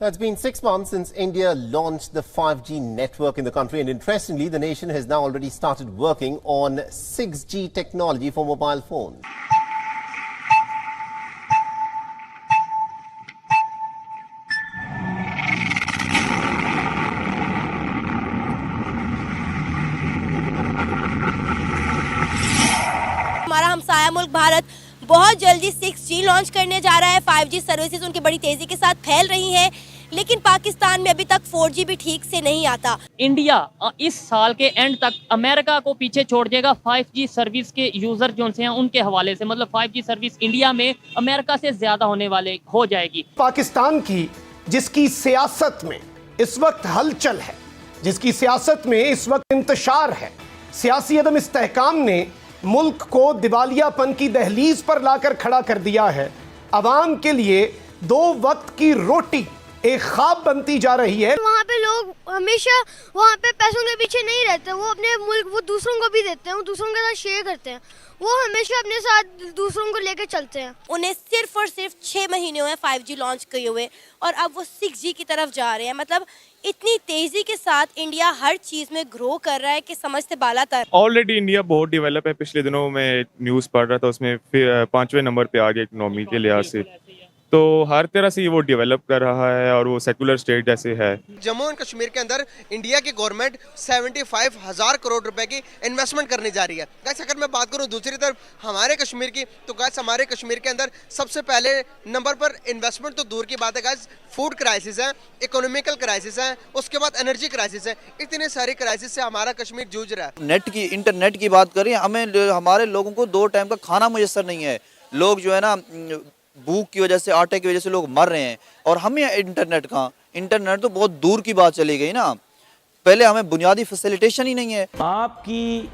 It's been 6 months since India launched the 5G network in the country, and interestingly, the nation has now already started working on 6G technology for mobile phones. हमारा हमसाया मुल्क भारत बहुत जल्दी 6G launch करने जा रहा है। 5G services उनकी बड़ी तेजी के साथ फैल रही हैं, लेकिन पाकिस्तान में अभी तक 4G भी ठीक से नहीं आता। इंडिया इस साल के एंड तक अमेरिका को पीछे छोड़ देगा 5G सर्विस के यूजर जो हैं उनके हवाले से, मतलब 5G सर्विस इंडिया में अमेरिका से ज्यादा होने वाले हो जाएगी। पाकिस्तान की जिसकी सियासत में इस वक्त हलचल है, जिसकी सियासत में इस वक्त इंतशार है, सियासी अदम इस्तेहकाम ने मुल्क को दिवालियापन की दहलीज पर लाकर खड़ा कर दिया है। अवाम के लिए 2 वक्त की रोटी एक ख्वाब बनती जा रही है। वहाँ पे लोग हमेशा वहाँ पे पैसों के पीछे नहीं रहते, वो अपने मुल्क वो दूसरों को भी देते हैं, वो दूसरों के साथ शेयर करते हैं, वो हमेशा अपने साथ दूसरों को लेकर चलते हैं। उन्हें सिर्फ और सिर्फ 6 महीने हुए 5G लॉन्च किए हुए और अब वो 6G की तरफ जा रहे हैं। मतलब इतनी तेजी के साथ इंडिया हर चीज में ग्रो कर रहा है कि समझते बाला तर। ऑलरेडी इंडिया बहुत डेवलप है। पिछले दिनों में न्यूज़ पढ़ रहा था, उसमें फिर 5वें नंबर पे आ गया इकोनॉमी के लिहाज से, तो हर तरह से वो डेवलप कर रहा है और वो सेकुलर स्टेट जैसे है। जम्मू एंड कश्मीर के अंदर इंडिया की गवर्नमेंट 75,000 करोड़ रुपए की इन्वेस्टमेंट करने जा रही है। गाइस अगर मैं बात करूं दूसरी तरफ हमारे कश्मीर की, तो गाइस हमारे कश्मीर के अंदर सबसे पहले नंबर पर इन्वेस्टमेंट तो दूर की बात है गाइस, फूड क्राइसिस है, इकोनॉमिकल क्राइसिस है, उसके बाद एनर्जी क्राइसिस है। इतने सारे क्राइसिस से हमारा कश्मीर जूझ रहा है। इंटरनेट की बात करें, हमारे लोगों को 2 टाइम का खाना मुयस्सर नहीं है। लोग जो है ना भूख की वजह से, आटे की वजह से लोग मर रहे हैं, और हमें इंटरनेट तो बहुत दूर की बात चली गई ना। पहले हमें बुनियादी फैसिलिटेशन ही नहीं है। आपकी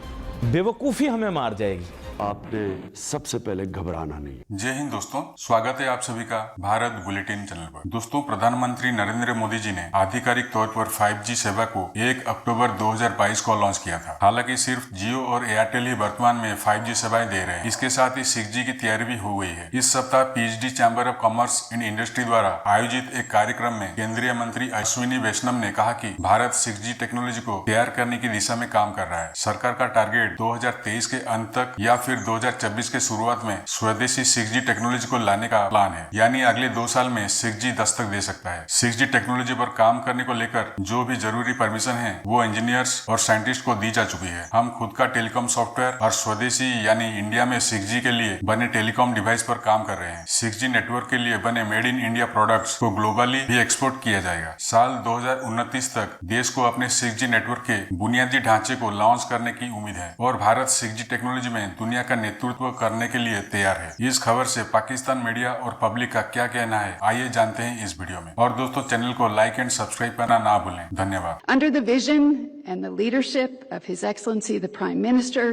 बेवकूफ़ी हमें मार जाएगी। आपने सबसे पहले घबराना नहीं। जय हिंद दोस्तों, स्वागत है आप सभी का भारत बुलेटिन चैनल पर। दोस्तों, प्रधानमंत्री नरेंद्र मोदी जी ने आधिकारिक तौर पर 5G सेवा को 1 अक्टूबर 2022 को लॉन्च किया था। हालांकि सिर्फ जियो और एयरटेल ही वर्तमान में 5G सेवाएं दे रहे हैं। इसके साथ ही 6G की तैयारी भी हो गई है। इस सप्ताह PhD chamber of commerce and industry द्वारा आयोजित एक कार्यक्रम में केंद्रीय मंत्री अश्विनी वैष्णव ने कहा कि भारत 6G टेक्नोलॉजी को तैयार करने की दिशा में काम कर रहा है। सरकार का टारगेट 2023 के अंत तक या फिर 2026 के शुरुआत में स्वदेशी 6G टेक्नोलॉजी को लाने का प्लान है, यानी अगले 2 साल में 6G दस्तक दे सकता है। 6G टेक्नोलॉजी पर काम करने को लेकर जो भी जरूरी परमिशन है वो इंजीनियर्स और साइंटिस्ट को दी जा चुकी है। हम खुद का टेलीकॉम सॉफ्टवेयर और स्वदेशी यानी इंडिया में 6G के लिए बने टेलीकॉम डिवाइस पर काम कर रहे हैं। 6G नेटवर्क के लिए बने मेड इन इंडिया प्रोडक्ट्स को ग्लोबली भी एक्सपोर्ट किया जाएगा। साल 2029 तक देश को अपने 6G नेटवर्क के बुनियादी ढांचे को लॉन्च करने की उम्मीद है और भारत 6G टेक्नोलॉजी में दुनिया का नेतृत्व करने के लिए तैयार है। इस खबर से पाकिस्तान मीडिया और पब्लिक का क्या कहना है, आइए जानते हैं इस वीडियो में। और दोस्तों, चैनल को लाइक एंड सब्सक्राइब करना ना भूलें। धन्यवाद। Under the vision and the leadership of His Excellency the Prime Minister,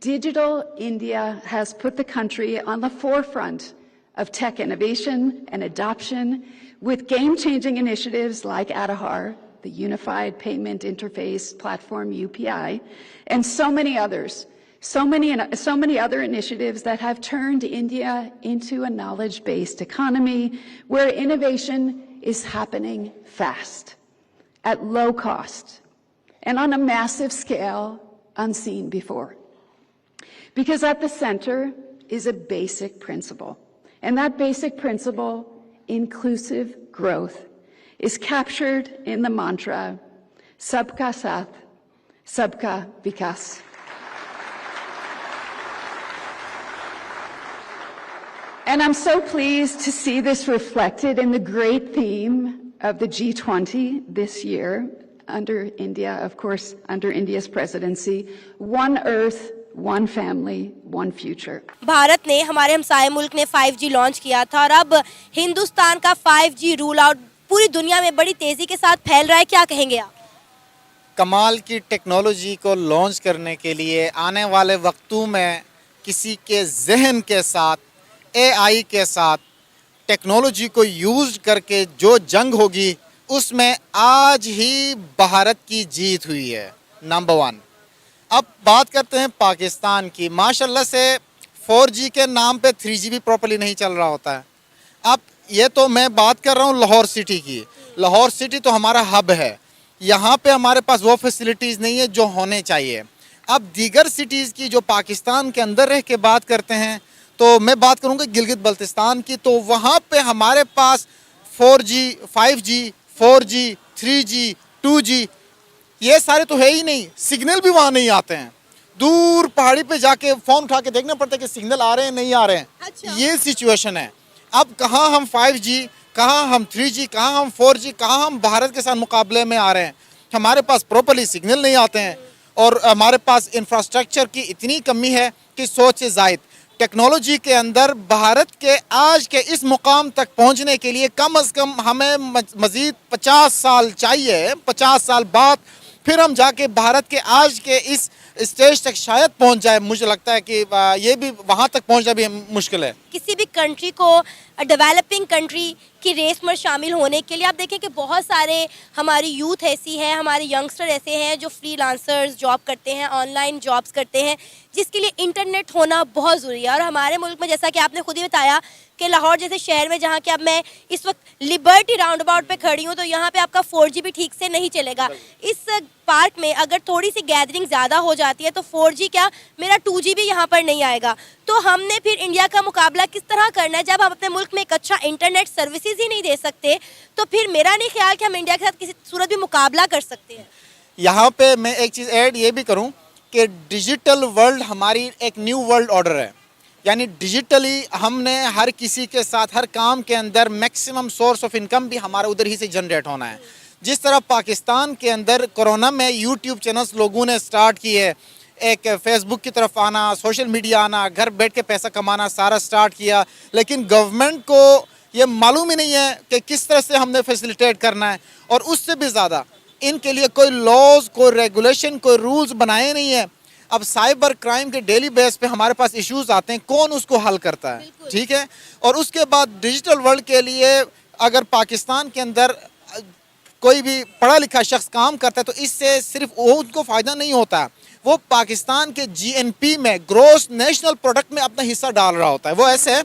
Digital India has put the country on the forefront of tech innovation and adoption with game-changing initiatives like Aadhaar, the Unified Payment Interface Platform UPI, and so many others. So many other initiatives that have turned India into a knowledge-based economy where innovation is happening fast, at low cost, and on a massive scale unseen before. Because at the center is a basic principle, and that basic principle, inclusive growth, is captured in the mantra, Sabka Saath, Sabka Vikas. And I'm so pleased to see this reflected in the great theme of the G20 this year, under India, of course, under India's presidency, One Earth, One Family, One Future. Bharat ने, हमारे हमसाये मुल्क ने 5G launch किया था और अब हिंदुस्तान का 5G rule out पूरी दुनिया में बड़ी तेजी के साथ फैल रहा है। क्या कहेंगे आप? कमाल की टेक्नोलॉजी को लॉन्च करने के लिए आने वाले वक्तों में किसी के जहन के साथ, AI के साथ, टेक्नोलॉजी को यूज करके जो जंग होगी उसमें आज ही भारत की जीत हुई है, नंबर 1। अब बात करते हैं पाकिस्तान की। माशाल्लाह से 4G के नाम पे 3G भी प्रॉपर्ली नहीं चल रहा होता है। अब ये तो मैं बात कर रहा हूँ लाहौर सिटी की। लाहौर सिटी तो हमारा हब है, यहाँ पे हमारे पास वो फैसिलिटीज़ नहीं है जो होने चाहिए। अब दीगर सिटीज़ की जो पाकिस्तान के अंदर रह के बात करते हैं, तो मैं बात करूँगा गिलगित बल्तिस्तान की, तो वहाँ पे हमारे पास 4G, 5G, 4G, 3G, 2G ये सारे तो है ही नहीं, सिग्नल भी वहाँ नहीं आते हैं। दूर पहाड़ी पे जाके फ़ोन उठा के देखना पड़ता है कि सिग्नल आ रहे हैं नहीं आ रहे हैं। अच्छा। ये सिचुएशन है। अब कहाँ हम 5G, कहाँ हम 3G, कहाँ हम 4G, कहाँ हम भारत के साथ मुकाबले में आ रहे हैं। हमारे पास प्रॉपर्ली सिग्नल नहीं आते हैं और हमारे पास इंफ्रास्ट्रक्चर की इतनी कमी है कि सोच से ज़ायद। टेक्नोलॉजी के अंदर भारत के आज के इस मुकाम तक पहुंचने के लिए कम से कम हमें मज़ीद 50 साल चाहिए। 50 साल बाद फिर हम जाके भारत के आज के इस स्टेज तक शायद पहुंच जाए। मुझे लगता है कि ये भी वहाँ तक पहुंचना भी मुश्किल है। किसी भी कंट्री को डेवलपिंग कंट्री की रेस में शामिल होने के लिए आप देखें कि बहुत सारे हमारी यूथ ऐसी है, हमारे यंगस्टर ऐसे हैं जो फ्रीलांसर्स जॉब करते हैं, ऑनलाइन जॉब्स करते हैं, जिसके लिए इंटरनेट होना बहुत ज़रूरी है। और हमारे मुल्क में जैसा कि आपने खुद ही बताया कि लाहौर जैसे शहर में, जहाँ कि अब मैं इस वक्त लिबर्टी राउंड अबाउट पे खड़ी हूँ, तो यहाँ पे आपका 4G भी ठीक से नहीं चलेगा। इस पार्क में अगर थोड़ी सी गैदरिंग ज़्यादा हो जाती है तो 4G क्या, मेरा 2G भी यहाँ पर नहीं आएगा। तो हमने फिर इंडिया का मुकाबला किस तरह करना है जब हम अपने मुल्क में एक अच्छा इंटरनेट सर्विसेज ही नहीं दे सकते? तो फिर मेरा नहीं ख्याल कि हम इंडिया के साथ किसी सूरत भी मुकाबला कर सकते हैं। यहाँ पे मैं एक चीज़ ऐड ये भी करूँ कि डिजिटल वर्ल्ड हमारी एक न्यू वर्ल्ड ऑर्डर है। यानी डिजिटली हमने हर किसी के साथ हर काम के अंदर मैक्सिमम सोर्स ऑफ इनकम भी हमारा उधर ही से जनरेट होना है। जिस तरह पाकिस्तान के अंदर कोरोना में यूट्यूब चैनल्स लोगों ने स्टार्ट किए, एक फेसबुक की तरफ आना, सोशल मीडिया आना, घर बैठ के पैसा कमाना सारा स्टार्ट किया, लेकिन गवर्नमेंट को ये मालूम ही नहीं है कि किस तरह से हमने फैसिलिटेट करना है। और उससे भी ज़्यादा इनके लिए कोई लॉज, कोई रेगुलेशन, कोई रूल्स बनाए नहीं है। अब साइबर क्राइम के डेली बेस पे हमारे पास इश्यूज आते हैं, कौन उसको हल करता है? ठीक है। और उसके बाद डिजिटल वर्ल्ड के लिए अगर पाकिस्तान के अंदर कोई भी पढ़ा लिखा शख्स काम करता है तो इससे सिर्फ वो उनको फ़ायदा नहीं होता, वो पाकिस्तान के GNP में, ग्रोस नेशनल प्रोडक्ट में अपना हिस्सा डाल रहा होता है। वो ऐसे है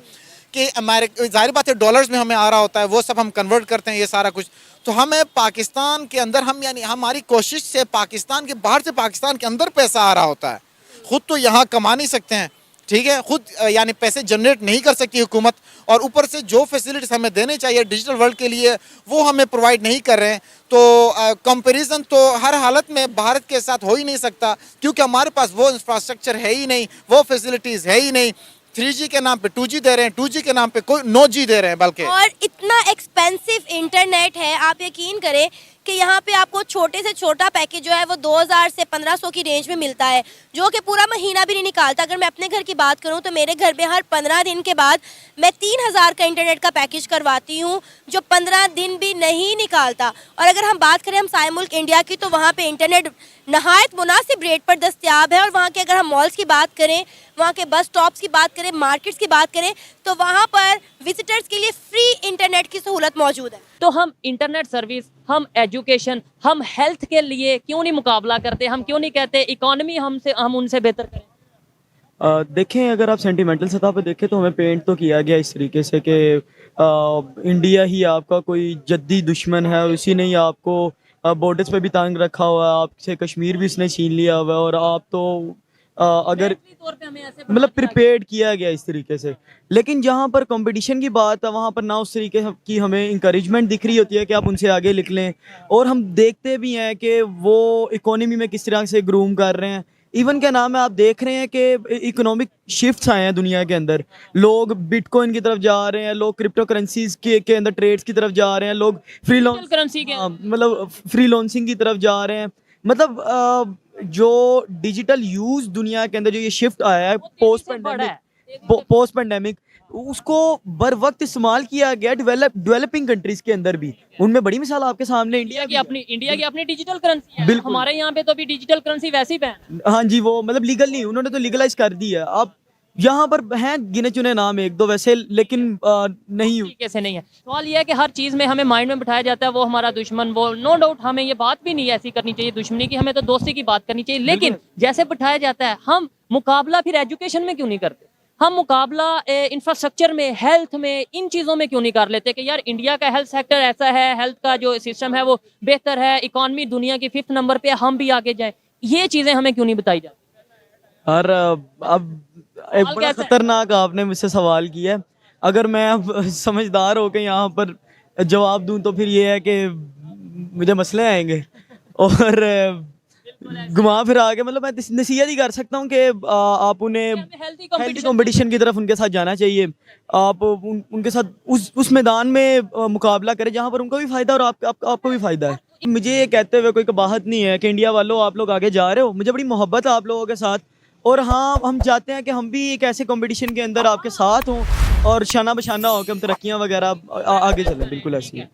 कि अमेरिका, जाहिर बात है डॉलर्स में हमें आ रहा होता है, वो सब हम कन्वर्ट करते हैं ये सारा कुछ। तो हमें पाकिस्तान के अंदर हम यानी हमारी कोशिश से पाकिस्तान के बाहर से पाकिस्तान के अंदर पैसा आ रहा होता है। ख़ुद तो यहाँ कमा नहीं सकते हैं, ठीक है, खुद यानी पैसे जनरेट नहीं कर सकती हुकूमत, और ऊपर से जो फैसिलिटीज़ हमें देने चाहिए डिजिटल वर्ल्ड के लिए वो हमें प्रोवाइड नहीं कर रहे हैं। तो कंपैरिजन तो हर हालत में भारत के साथ हो ही नहीं सकता, क्योंकि हमारे पास वो इंफ्रास्ट्रक्चर है ही नहीं, वो फैसिलिटीज़ है ही नहीं। 3G के नाम पे 2G दे रहे हैं, 2G के नाम पे कोई 9G दे रहे हैं बल्कि। और इतना एक्सपेंसिव इंटरनेट है, आप यकीन करें कि यहाँ पे आपको छोटे से छोटा पैकेज जो है वो 2000 से 1500 की रेंज में मिलता है, जो कि पूरा महीना भी नहीं निकालता। अगर मैं अपने घर की बात करूँ तो मेरे घर में हर 15 दिन के बाद मैं 3000 का इंटरनेट का पैकेज करवाती हूँ, जो 15 दिन भी नहीं निकालता। और अगर हम बात करें हम साए मुल्क इंडिया की, तो वहाँ पे इंटरनेट नहायत मुनासिब रेट पर दस्तियाब है। और वहाँ के अगर हम मॉल्स की बात करें, वहाँ के बस स्टॉप्स की बात करें, मार्केट्स की बात करें, तो वहाँ पर विजिटर्स के लिए फ्री इंटरनेट की सहूलत मौजूद है। तो हम इंटरनेट सर्विस, हम एजुकेशन, हम हेल्थ के लिए क्यों नहीं मुकाबला करते? हम क्यों नहीं कहते इकोनॉमी हम उनसे बेहतर करें? देखें, अगर आप सेंटिमेंटल सतह पे देखें तो हमें पेंट तो किया गया इस तरीके से कि इंडिया ही आपका कोई जद्दी दुश्मन है और उसी ने ही आपको बॉर्डर्स पे भी तंग रखा हुआ है, आपसे कश्मीर भी उसने छीन लिया हुआ है, और आप तो अगर मतलब प्रिपेयर्ड किया गया इस तरीके से। लेकिन जहाँ पर कंपटीशन की बात है वहाँ पर ना उस तरीके की हमें इंकरेजमेंट दिख रही होती है कि आप उनसे आगे निकलें। और हम देखते भी हैं कि वो इकोनॉमी में किस तरह से ग्रूम कर रहे हैं। इवन क्या नाम है, आप देख रहे हैं कि इकोनॉमिक शिफ्ट्स आए हैं दुनिया के अंदर, लोग बिटकॉइन की तरफ जा रहे हैं, लोग क्रिप्टो करेंसीज के अंदर ट्रेड्स की तरफ जा रहे हैं, लोग फ्रीलांसिंग की तरफ जा रहे हैं। मतलब जो डिजिटल यूज दुनिया के अंदर जो ये शिफ्ट आया है पोस्ट पैंडेमिक, उसको बर वक्त इस्तेमाल किया गया डेवलपिंग कंट्रीज के अंदर भी। उनमें बड़ी मिसाल आपके सामने इंडिया की अपनी डिजिटल करेंसी है। हमारे यहाँ पे तो अभी डिजिटल करेंसी वैसे ही बैन। हाँ जी, वो मतलब लीगल नहीं, उन्होंने तो लीगलाइज कर दी है। अब यहाँ पर हैं गिने चुने नाम एक दो वैसे, लेकिन नहीं कैसे नहीं है। सवाल यह है कि हर चीज़ में हमें माइंड में बिठाया जाता है वो हमारा दुश्मन, वो नो डाउट हमें ये बात भी नहीं ऐसी करनी चाहिए दुश्मनी की, हमें तो दोस्ती की बात करनी चाहिए। लेकिन जैसे बिठाया जाता है हम मुकाबला फिर एजुकेशन में क्यों नहीं करते? हम मुकाबला इंफ्रास्ट्रक्चर में, हेल्थ में, इन चीज़ों में क्यों नहीं कर लेते कि यार इंडिया का हेल्थ सेक्टर ऐसा है, हेल्थ का जो सिस्टम है वो बेहतर है, इकॉनमी दुनिया की 5th नंबर पे, हम भी आगे जाए, ये चीज़ें हमें क्यों नहीं बताई जाती? और अब एक बड़ा खतरनाक आपने मुझसे सवाल किया है। अगर मैं अब समझदार होकर यहाँ पर जवाब दूं तो फिर ये है कि मुझे मसले आएंगे और घुमा फिरा के, मतलब मैं नसीहत ही कर सकता हूँ कि आप उन्हें हेल्थी कंपटीशन की तरफ उनके साथ जाना चाहिए। आप उनके साथ उस मैदान में मुकाबला करें जहाँ पर उनको भी फ़ायदा और आपको भी फ़ायदा है। मुझे ये कहते हुए कोई कबाहत नहीं है कि इंडिया वालों आप लोग आगे जा रहे हो, मुझे बड़ी मोहब्बत है आप लोगों के साथ। और हाँ, हम चाहते हैं कि हम भी एक ऐसे कंपटीशन के अंदर आपके साथ हों और शाना बशाना हो कि हम तरक्कियाँ वगैरह आगे चलें। बिल्कुल ऐसी है।